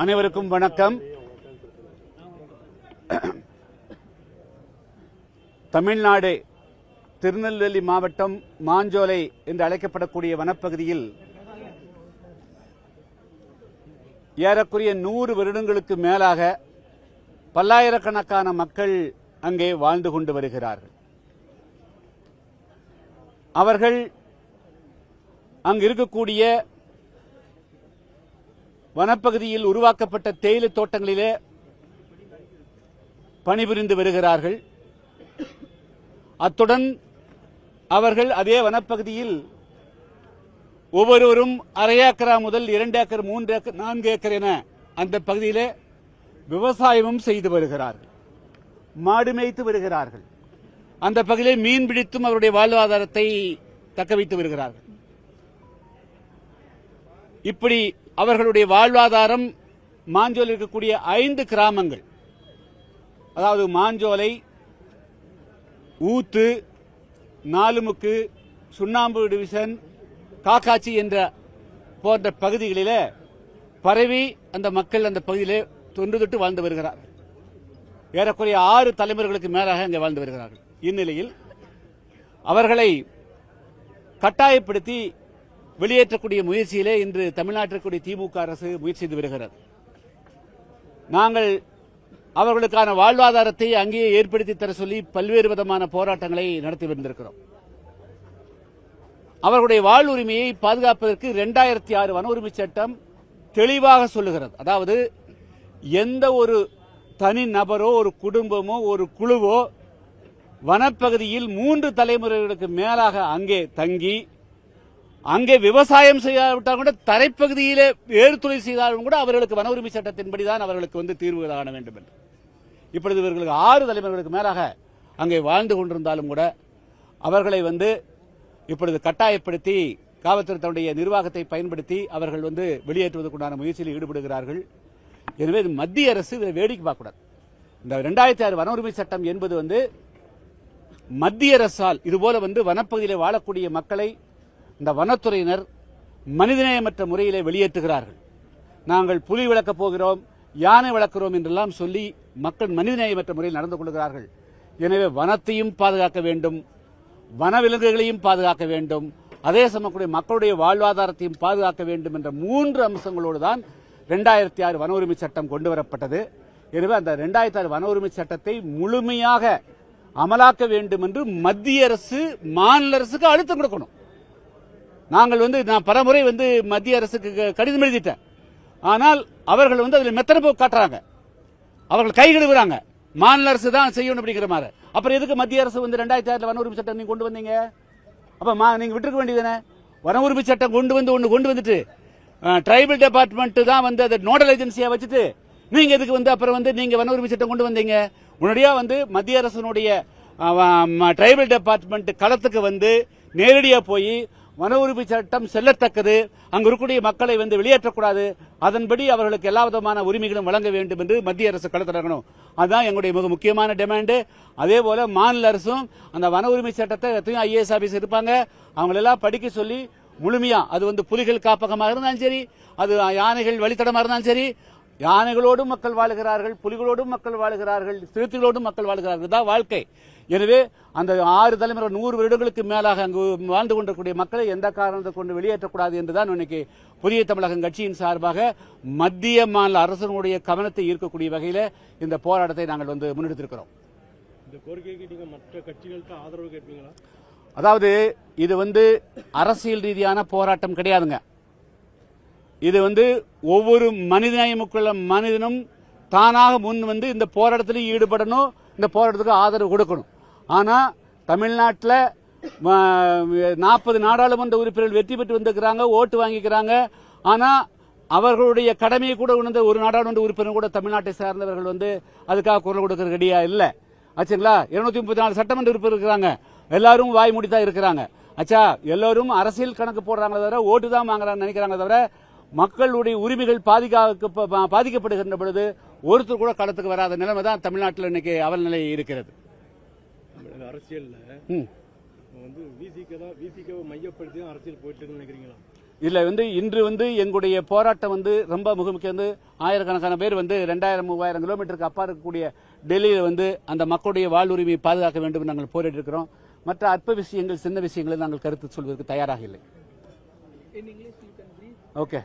அனைவருக்கும் வணக்கம். தமிழ்நாடு திருநெல்வேலி மாவட்டம் மாஞ்சோலை என்று அழைக்கப்படக்கூடிய வனப்பகுதியில் ஏறக்குறைய 100 வருடங்களுக்கு மேலாக பல்லாயிரக்கணக்கான மக்கள் அங்கே வாழ்ந்து கொண்டு வருகிறார்கள். அவர்கள் அங்கு இருக்கக்கூடிய வனப்பகுதியில் உருவாக்கப்பட்ட தேயிலை தோட்டங்களிலே பணிபுரிந்து வருகிறார்கள். அத்துடன் அவர்கள் அதே வனப்பகுதியில் ஒவ்வொருவரும் 1/2 ஏக்கரா முதல் 2 ஏக்கர் 3 ஏக்கர் 4 ஏக்கர் என அந்த பகுதியிலே விவசாயமும் செய்து வருகிறார்கள், மாடு மேய்த்து வருகிறார்கள். அந்த பகுதியிலே மீன் பிடித்தும் அவருடைய வாழ்வாதாரத்தை தக்க வைத்து வருகிறார்கள். இப்படி அவர்களுடைய வாழ்வாதாரம் மாஞ்சோலை இருக்கக்கூடிய 5 கிராமங்கள், அதாவது மாஞ்சோலை, ஊத்து, நாலுமுக்கு, சுண்ணாம்பு டிவிஷன், காக்காச்சி என்ற போன்ற பகுதிகளிலே பரவி அந்த மக்கள் அந்த பகுதியிலே தொன்று தொட்டு வாழ்ந்து வருகிறார்கள். ஏறக்குறைய 6 தலைமுறைகளுக்கு மேலாக அங்கே வாழ்ந்து வருகிறார்கள். இந்நிலையில் அவர்களை கட்டாயப்படுத்தி வெளியேற்றக்கூடிய முயற்சியிலே இன்று தமிழ்நாட்டிற்குரிய திமுக அரசு முயற்சி செய்து வருகிறது. நாங்கள் அவர்களுக்கான வாழ்வாதாரத்தை அங்கேயே ஏற்படுத்தி தர சொல்லி பல்வேறு விதமான போராட்டங்களை நடத்தி வந்திருக்கிறோம். அவர்களுடைய வாழ்வுரிமையை பாதுகாப்பதற்கு 2006 வன உரிமை சட்டம் தெளிவாக சொல்லுகிறது. அதாவது எந்த ஒரு தனி நபரோ, ஒரு குடும்பமோ, ஒரு குழுவோ வனப்பகுதியில் 3 தலைமுறைகளுக்கு மேலாக அங்கே தங்கி அங்கே விவசாயம் செய்யாவிட்டால் கூட தரைப்பகுதியிலே வேறு தொழில் செய்தாலும் கூட அவர்களுக்கு வன உரிமை சட்டத்தின்படிதான் அவர்களுக்கு தீர்வு காண வேண்டும் என்று. இப்பொழுது இவர்களுக்கு 6 தலைமுறைகளுக்கு மேலாக அங்கே வாழ்ந்து கொண்டிருந்தாலும் கூட அவர்களை இப்பொழுது கட்டாயப்படுத்தி காவல்துறை தன்னுடைய நிர்வாகத்தை பயன்படுத்தி அவர்கள் வெளியேற்றுவதற்குண்டான முயற்சியில் ஈடுபடுகிறார்கள். எனவே மத்திய அரசு இதை வேடிக்கை பார்க்கக்கூடாது. இந்த 2006 வன உரிமை சட்டம் என்பது மத்திய அரசால் இதுபோல வனப்பகுதியில் வாழக்கூடிய மக்களை இந்த வனத்துறையினர் மனிதநேயமற்ற முறையிலே வெளியேற்றுகிறார்கள். நாங்கள் புலி வளர்க்கப் போகிறோம், யானை வளர்க்கிறோம் என்றெல்லாம் சொல்லி மக்கள் மனிதநேயமற்ற முறையில் நடந்து கொள்கிறார்கள். எனவே வனத்தையும் பாதுகாக்க வேண்டும், வனவிலங்குகளையும் பாதுகாக்க வேண்டும், அதே சமயம் மக்களுடைய வாழ்வாதாரத்தையும் பாதுகாக்க வேண்டும் என்ற 3 அம்சங்களோடு தான் 2006 வன உரிமை சட்டம் கொண்டு வரப்பட்டது. எனவே அந்த 2006 வன உரிமை சட்டத்தை முழுமையாக அமலாக்க வேண்டும் என்று மத்திய அரசு மாநில அரசுக்கு அழுத்தம் கொடுக்கணும். நாங்கள் நான் பலமுறை மத்திய அரசுக்கு கடிதம் எழுதிட்டேன். ஆனால் அவர்கள் அதில் மெத்தனை போக்கு காட்டுறாங்க, அவர்கள் கை கழுவுறாங்க. மாநில அரசு தான் செய்யணும் அப்படிங்கிற மாதிரி. அப்புறம் எதுக்கு மத்திய அரசு 2006 வன உரிமை சட்டம் நீங்க கொண்டு வந்தீங்க? அப்ப நீங்க விட்டுருக்க வேண்டியதானே? வன உரிமை சட்டம் கொண்டு வந்துட்டு ட்ரைபல் டிபார்ட்மெண்ட் தான் அதை நோடல் ஏஜென்சியா வச்சுட்டு நீங்க எதுக்கு அப்புறம் நீங்க வன உரிமை சட்டம் கொண்டு வந்தீங்க? உடனடியா மத்திய அரசினுடைய ட்ரைபல் டிபார்ட்மெண்ட் களத்துக்கு நேரடியா போய் வன உரிமை சட்டம் செல்லத்தக்கது, அங்கு இருக்கக்கூடிய மக்களை வெளியேற்றக்கூடாது, அதன்படி அவர்களுக்கு எல்லா விதமான உரிமைகளும் வழங்க வேண்டும் என்று மத்திய அரசு களத்திறங்கணும். அதுதான் எங்களுடைய மிக முக்கியமான டிமாண்ட். அதே போல மாநில அரசும் அந்த வன உரிமை சட்டத்தை எத்தனையோ IAS ஆபீஸ் இருப்பாங்க, அவங்களெல்லாம் படிக்க சொல்லி முழுமையா அது புலிகள் காப்பகமாக இருந்தாலும் சரி, அது யானைகள் வழித்தடமாக இருந்தாலும் சரி, யானைகளோடும் மக்கள் வாழுகிறார்கள், புலிகளோடும் மக்கள் வாழுகிறார்கள், சிறுத்தைகளோடும் மக்கள் வாழுகிறார்கள். தான் வாழ்க்கை. எனவே அந்த 6 தலைமுறை 100 வருடங்களுக்கு மேலாக அங்கு வாழ்ந்து கொண்டிருக்கூடிய மக்களை எந்த காரணத்தை கொண்டு வெளியேற்றக்கூடாது என்றுதான் இன்னைக்கு புதிய தமிழகம் கட்சியின் சார்பாக மத்திய மாநில அரசினுடைய கவனத்தை ஈர்க்கக்கூடிய வகையில் இந்த போராட்டத்தை நாங்கள் முன்னெடுத்திருக்கிறோம். இந்த கோரிக்கைக்கு நீங்க மற்ற கட்சிகளுக்கு ஆதரவு கேட்பீங்களா? அதாவது இது அரசியல் ரீதியான போராட்டம் கிடையாதுங்க. இது ஒவ்வொரு மனிதநேயமுக்குள்ள மனிதனும் தானாக முன் இந்த போராட்டத்தில் ஈடுபடணும், இந்த போராட்டத்துக்கு ஆதரவு கொடுக்கணும். ஆனா தமிழ்நாட்டில் 40 நாடாளுமன்ற உறுப்பினர்கள் வெற்றி பெற்று வந்திருக்கிறாங்க, ஓட்டு வாங்கிக்கிறாங்க. ஆனா அவர்களுடைய கடமையை கூட உணர்ந்த ஒரு நாடாளுமன்ற உறுப்பினர் கூட தமிழ்நாட்டை சார்ந்தவர்கள் அதுக்காக குரல் கொடுக்க ரெடியா இல்ல. ஆச்சுங்களா? 234 சட்டமன்ற உறுப்பினர் இருக்கிறாங்க, எல்லாரும் வாய் மூடிதான் இருக்கிறாங்க. ஆச்சா, எல்லாரும் அரசியல் கணக்கு போடுறாங்களே தவிர ஓட்டு தான் வாங்குறாங்க நினைக்கிறாங்க தவிர மக்களுடைய உரிமைகள் பாதிக்கப்படுகின்ற பொழுது ஒருத்தர் கூட களத்துக்கு வராத நிலைமை தான் தமிழ்நாட்டில் இன்னைக்கு அவல் நிலை இருக்கிறது. அரசியல் மையப்படுத்தி அரசியல் போயிட்டு நினைக்கிறீங்களா? இதுல இன்று எங்களுடைய போராட்டம் ரொம்ப முக்கியம். ஆயிரக்கணக்கான பேர் 2000-3000 கிலோமீட்டருக்கு அப்பா இருக்கக்கூடிய டெல்லியில அந்த மக்களுடைய வாழ்வுரிமையை பாதுகாக்க வேண்டும் நாங்கள் போராடி இருக்கிறோம். மற்ற அற்ப விஷயங்கள், சின்ன விஷயங்களை நாங்கள் கருத்து சொல்வதற்கு தயாராக இல்லை. ஓகே.